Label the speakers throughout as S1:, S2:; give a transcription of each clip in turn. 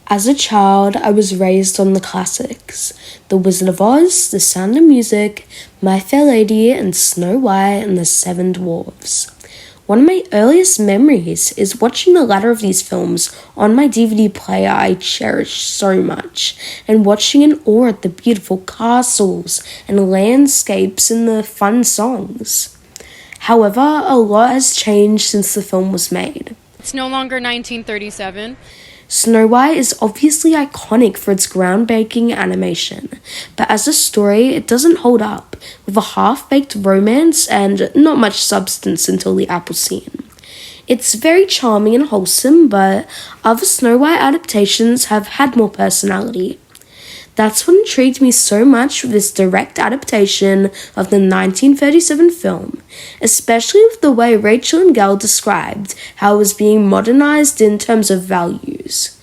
S1: As a child, I was raised on the classics: The Wizard of Oz, The Sound of Music, My Fair Lady, and Snow White and the Seven Dwarves. One of my earliest memories is watching the latter of these films on my DVD player I cherish so much, and watching in awe at the beautiful castles and landscapes and the fun songs. However, a lot has changed since the film was made.
S2: It's no longer 1937.
S1: Snow White is obviously iconic for its groundbreaking animation, but as a story, it doesn't hold up, with a half-baked romance and not much substance until the apple scene. It's very charming and wholesome, but other Snow White adaptations have had more personality. That's what intrigued me so much with this direct adaptation of the 1937 film, especially with the way Rachel and Gal described how it was being modernized in terms of values.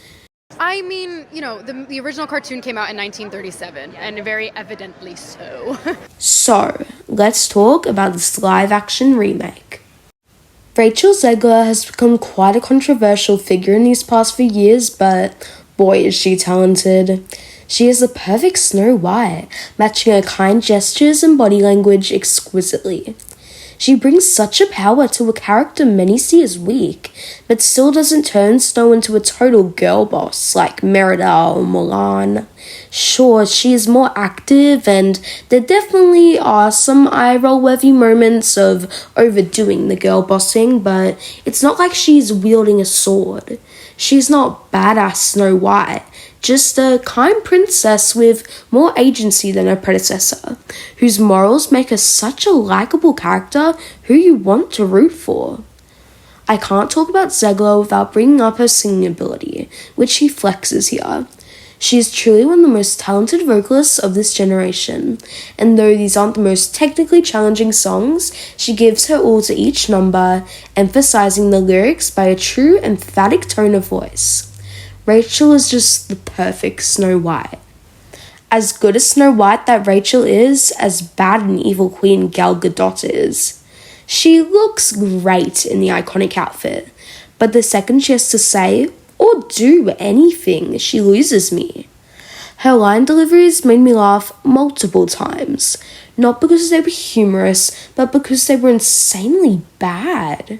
S2: I mean, the original cartoon came out in 1937, and very evidently so.
S1: So, let's talk about this live-action remake. Rachel Zegler has become quite a controversial figure in these past few years, but boy is she talented. She is the perfect Snow White, matching her kind gestures and body language exquisitely. She brings such a power to a character many see as weak, but still doesn't turn Snow into a total girl boss like Merida or Mulan. Sure, she is more active, and there definitely are some eye-roll-worthy moments of overdoing the girl bossing, but it's not like she's wielding a sword. She's not badass Snow White, just a kind princess with more agency than her predecessor, whose morals make her such a likable character who you want to root for. I can't talk about Zegler without bringing up her singing ability, which she flexes here. She is truly one of the most talented vocalists of this generation, and though these aren't the most technically challenging songs, she gives her all to each number, emphasizing the lyrics by a true emphatic tone of voice. Rachel is just the perfect Snow White. As good as Snow White that Rachel is, as bad an evil queen Gal Gadot is. She looks great in the iconic outfit, but the second she has to say or do anything, she loses me. Her line deliveries made me laugh multiple times, not because they were humorous, but because they were insanely bad.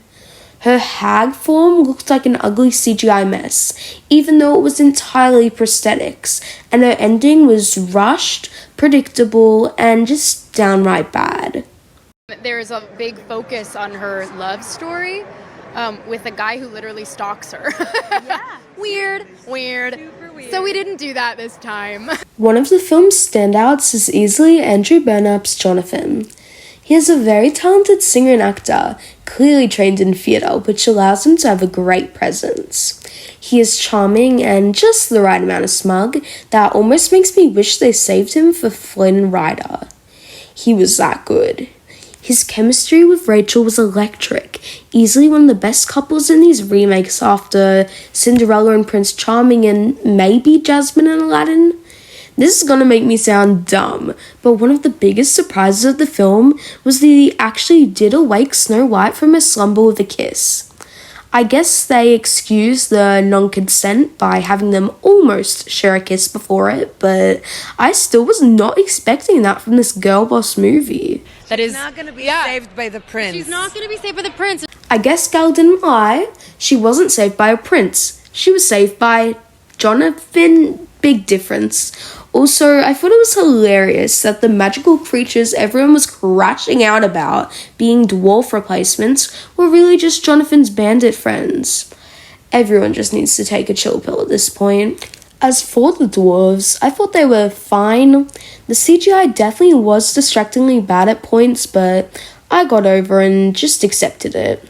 S1: Her hag form looked like an ugly CGI mess, even though it was entirely prosthetics, and her ending was rushed, predictable, and just downright bad.
S2: There is a big focus on her love story with a guy who literally stalks her.
S3: Yeah.
S2: Weird.
S3: Super weird.
S2: So we didn't do that this time.
S1: One of the film's standouts is easily Andrew Burnap's Jonathan. He is a very talented singer and actor, clearly trained in theatre, which allows him to have a great presence. He is charming and just the right amount of smug that almost makes me wish they saved him for Flynn Rider. He was that good. His chemistry with Rachel was electric, easily one of the best couples in these remakes after Cinderella and Prince Charming and maybe Jasmine and Aladdin. This is gonna make me sound dumb, but one of the biggest surprises of the film was that he actually did awake Snow White from her slumber with a kiss. I guess they excused the non-consent by having them almost share a kiss before it, but I still was not expecting that from this girl boss movie.
S2: That is
S3: not going to be saved by the prince.
S2: She's not going to be saved by the prince.
S1: I guess Gal didn't lie. She wasn't saved by a prince. She was saved by Jonathan. Big difference. Also, I thought it was hilarious that the magical creatures everyone was crashing out about being dwarf replacements were really just Jonathan's bandit friends. Everyone just needs to take a chill pill at this point. As for the dwarves, I thought they were fine. The CGI definitely was distractingly bad at points, but I got over and just accepted it.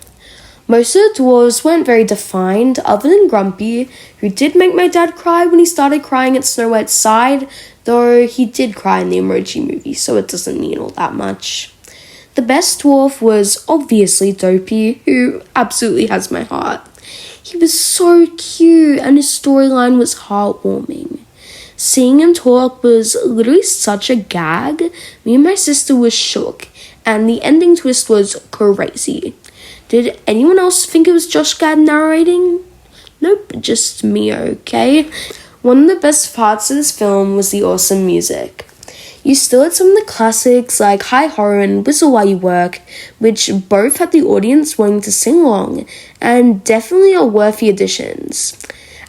S1: Most of the dwarves weren't very defined, other than Grumpy, who did make my dad cry when he started crying at Snow White's side, though he did cry in the Emoji Movie, so it doesn't mean all that much. The best dwarf was obviously Dopey, who absolutely has my heart. He was so cute, and his storyline was heartwarming. Seeing him talk was literally such a gag. Me and my sister were shook, and the ending twist was crazy. Did anyone else think it was Josh Gad narrating? Nope, just me, okay? One of the best parts of this film was the awesome music. You still had some of the classics like Hi Ho and Whistle While You Work, which both had the audience wanting to sing along, and definitely are worthy additions.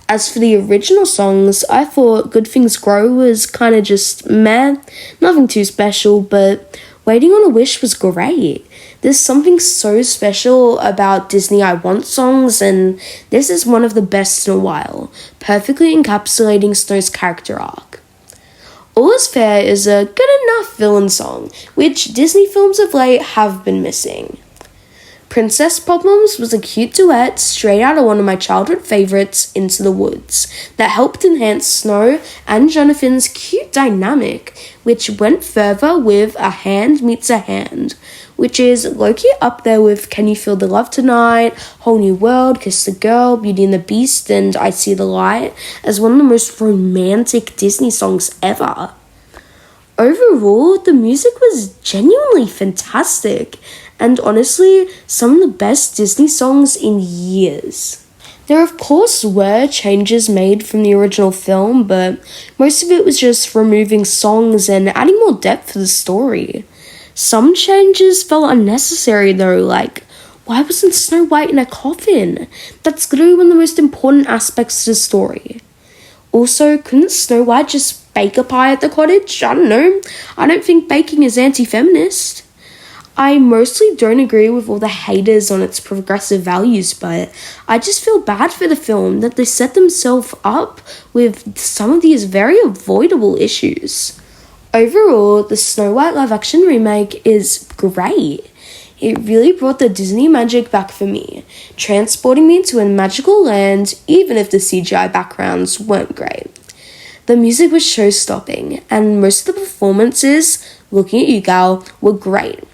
S1: As for the original songs, I thought Good Things Grow was kind of just meh, nothing too special, but Waiting on a Wish was great. There's something so special about Disney I Want songs, and this is one of the best in a while, perfectly encapsulating Snow's character arc. All Is Fair is a good enough villain song, which Disney films of late have been missing. Princess Problems was a cute duet straight out of one of my childhood favourites, Into the Woods, that helped enhance Snow and Jonathan's cute dynamic, which went further with A Hand Meets a Hand, which is low-key up there with Can You Feel the Love Tonight, Whole New World, Kiss the Girl, Beauty and the Beast, and I See the Light, as one of the most romantic Disney songs ever. Overall, the music was genuinely fantastic, and honestly, some of the best Disney songs in years. There of course were changes made from the original film, but most of it was just removing songs and adding more depth to the story. Some changes felt unnecessary though, like, why wasn't Snow White in a coffin? That's literally one of the most important aspects to the story. Also, couldn't Snow White just bake a pie at the cottage? I don't know. I don't think baking is anti-feminist. I mostly don't agree with all the haters on its progressive values, but I just feel bad for the film that they set themselves up with some of these very avoidable issues. Overall, the Snow White live-action remake is great. It really brought the Disney magic back for me, transporting me to a magical land even if the CGI backgrounds weren't great. The music was show-stopping, and most of the performances, looking at you gal, were great.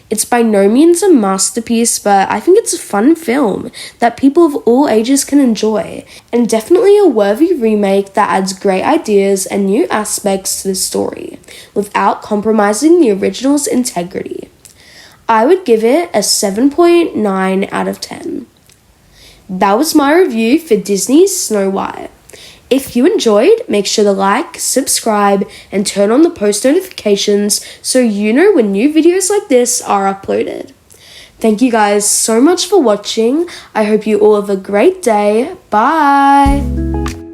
S1: It's by no means a masterpiece, but I think it's a fun film that people of all ages can enjoy, and definitely a worthy remake that adds great ideas and new aspects to the story, without compromising the original's integrity. I would give it a 7.9 out of 10. That was my review for Disney's Snow White. If you enjoyed, make sure to like, subscribe, and turn on the post notifications so you know when new videos like this are uploaded. Thank you guys so much for watching. I hope you all have a great day. Bye!